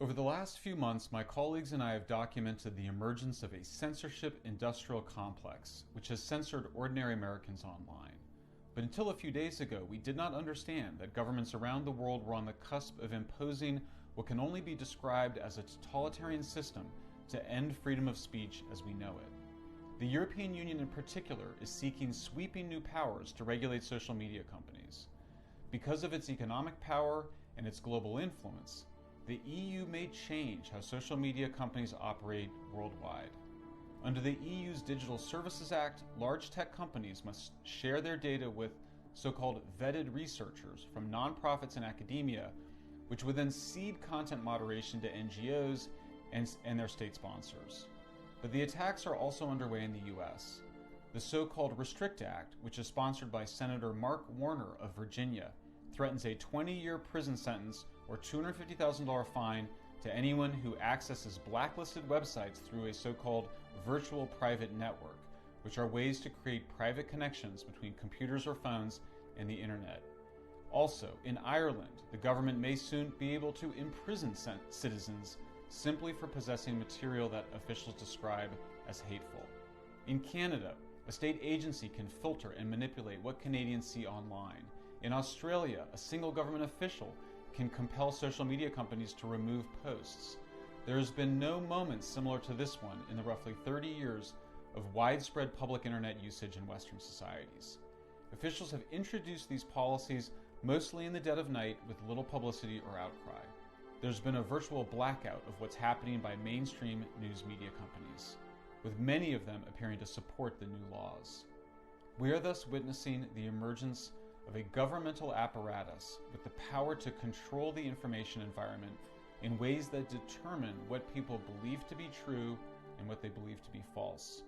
Over the last few months, my colleagues and I have documented the emergence of a censorship industrial complex, which has censored ordinary Americans online. But until a few days ago, we did not understand that governments around the world were on the cusp of imposing what can only be described as a totalitarian system to end freedom of speech as we know it. The European Union in particular is seeking sweeping new powers to regulate social media companies. Because of its economic power and its global influence, the EU may change how social media companies operate worldwide. Under the EU's Digital Services Act, large tech companies must share their data with so-called vetted researchers from nonprofits and academia, which would then cede content moderation to NGOs and their state sponsors. But the attacks are also underway in the US. The so-called Restrict Act, which is sponsored by Senator Mark Warner of Virginia, threatens a 20-year prison sentence or $250,000 fine to anyone who accesses blacklisted websites through a so-called virtual private network, which are ways to create private connections between computers or phones and the internet. Also, in Ireland, the government may soon be able to imprison citizens simply for possessing material that officials describe as hateful. In Canada, a state agency can filter and manipulate what Canadians see online. In Australia, a single government official can compel social media companies to remove posts. There has been no moment similar to this one in the roughly 30 years of widespread public internet usage in Western societies. Officials have introduced these policies mostly in the dead of night with little publicity or outcry. There's been a virtual blackout of what's happening by mainstream news media companies, with many of them appearing to support the new laws. We are thus witnessing the emergence of a governmental apparatus with the power to control the information environment in ways that determine what people believe to be true and what they believe to be false.